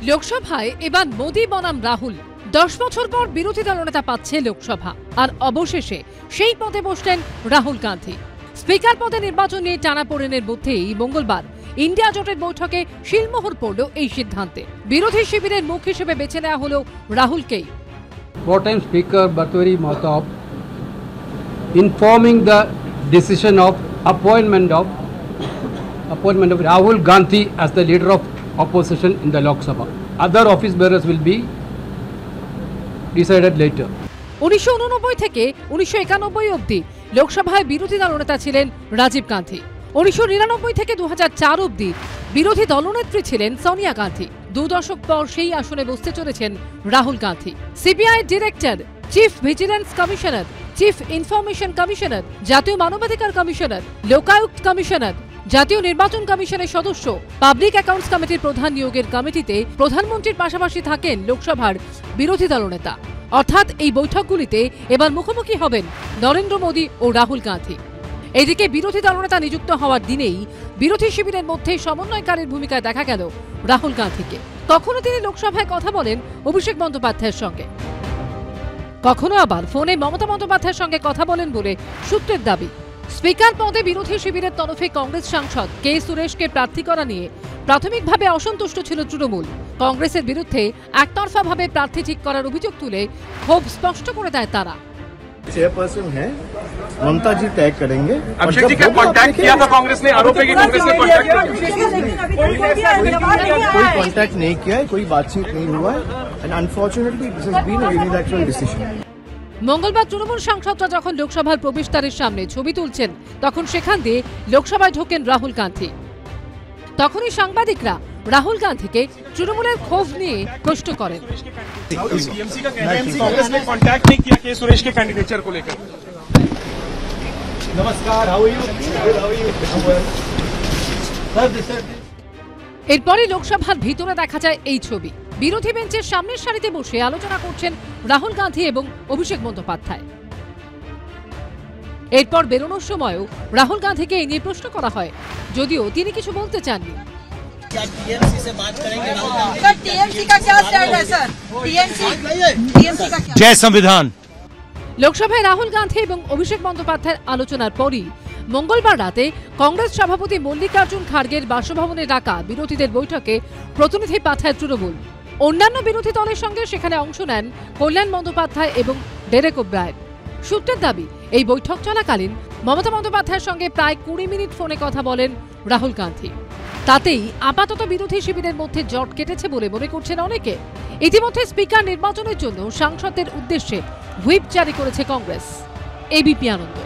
লোকসভায় এবার মোদি বনাম রাহুল 10 বছর পর বিরোধী দলনেতা পাচ্ছে লোকসভা আর অবশেষে সেই পদে বসলেন রাহুল গান্ধী। স্পিকার পদে নির্বাচন নিয়ে টানাপোড়েনের মধ্যেই মঙ্গলবার ইন্ডিয়া জোটের বৈঠকে শিলমোহর পড়ল এই সিদ্ধান্তে। বিরোধী শিবিরের মুখ হিসেবে বেছে নেওয়া হলো রাহুলকেই। Wartime Speaker Bhartwari Mahtab informing the decision of appointment of Rahul Gandhi as the leader of opposition in the Lok Sabha. Other office bearers will be decided later. 1989 থেকে 1991 অবধি লোকসভায় বিরোধী দলনেতা ছিলেন রাজীব গান্ধী। 1999 থেকে 2004 অবধি বিরোধী দলনেত্রী ছিলেন সোনিয়া গান্ধী। 2 দশক পর সেই আসনে বসতে চলেছেন Rahul Gandhi. CBI director, chief vigilance commissioner, chief information commissioner, জাতীয় মানবাধিকার কমিশনার, লোকায়ুক্ত কমিশনার, জাতীয় নির্বাচন কমিশনের সদস্য, পাবলিক অ্যাকাউন্টস কমিটির প্রধান নিয়োগের কমিটিতে প্রধানমন্ত্রীর পাশাপাশি থাকেন লোকসভার বিরোধী দলনেতা। অর্থাৎ এই বৈঠকগুলিতে এবার মুখোমুখি হবেন নরেন্দ্র মোদী ও রাহুল গান্ধী। এদিকে বিরোধী দলনেতা নিযুক্ত হওয়ার দিনেই বিরোধী শিবিরের মধ্যে সমন্বয়কারীর ভূমিকায় দেখা গেল রাহুল গান্ধীকে। কখনো তিনি লোকসভায় কথা বলেন অভিষেক বন্দ্যোপাধ্যায়ের সঙ্গে, কখনো আবার ফোনে মমতা বন্দ্যোপাধ্যায়ের সঙ্গে কথা বলেন বলে সূত্রের দাবি। স্পিকার পদে বিরোধী শিবিরের তরফে কংগ্রেস সাংসদ কে সুরেশকে প্রার্থী করা নিয়ে প্রাথমিকভাবে অসন্তুষ্ট ছিল তৃণমূল। কংগ্রেসের বিরুদ্ধে একতরফাভাবে প্রার্থী ঠিক করার অভিযোগ তুলে ক্ষোভ স্পষ্ট করে দেয় তারা। चेयरपर्सन है, ममता जी तय करेंगे। अभिषेक जी का कांटेक्ट किया था कांग्रेस ने, आरोप है कि कांग्रेस ने कांटेक्ट कोई कांटेक्ट नहीं किया है, कोई बातचीत नहीं हुआ है and unfortunately this has been a unilateral decision. মঙ্গলবার তৃণমূল সাংসদরা যখন লোকসভার প্রবেশদ্বারের সামনে ছবি তুলছেন তখন সেখান দিয়ে লোকসভায় ঢোকেন রাহুল গান্ধী। তখনই সাংবাদিকরা রাহুল গান্ধীকে তৃণমূলের ক্ষোভ নিয়ে প্রশ্ন করেন। कांग्रेस ने कांटेक्ट नहीं किया के सुरेश के कैंडिडेचर को लेकर। नमस्कार, हाउ आर यू? এরপরই লোকসভার ভিতরে দেখা যায় এই ছবি। বিরোধী বেঞ্চের সামনের সারিতে বসে আলোচনা করছেন রাহুল গান্ধী এবং অভিষেক বন্দ্যোপাধ্যায়। এরপর বেরোনোর সময়ও রাহুল গান্ধীকে এই নিয়ে প্রশ্ন করা হয়, যদিও তিনি কিছু বলতে চাননি। जय संविधान। লোকসভায় রাহুল গান্ধী এবং অভিষেক বন্দ্যোপাধ্যায়ের আলোচনার পরই মঙ্গলবার রাতে কংগ্রেস সভাপতি মল্লিকার্জুন খার্গের বাসভবনে ডাকা বিরোধীদের বৈঠকে প্রতিনিধি পাঠায় তৃণমূল। অন্যান্য বিরোধী দলের সঙ্গে সেখানে অংশ নেন কল্যাণ বন্দ্যোপাধ্যায় এবং ডেরেক ওব্রায়েন। সূত্রের দাবি, এই বৈঠক চলাকালীন মমতা বন্দ্যোপাধ্যায়ের সঙ্গে প্রায় 20 মিনিট ফোনে কথা বলেন রাহুল গান্ধী। তাতেই আপাতত বিরোধী শিবিরের মধ্যে জট কেটেছে বলে মনে করছেন অনেকে। ইতিমধ্যে স্পিকার নির্বাচনের জন্য সাংসদদের উদ্দেশ্যে হুইপ জারি করেছে কংগ্রেস। এবিপি আনন্দ।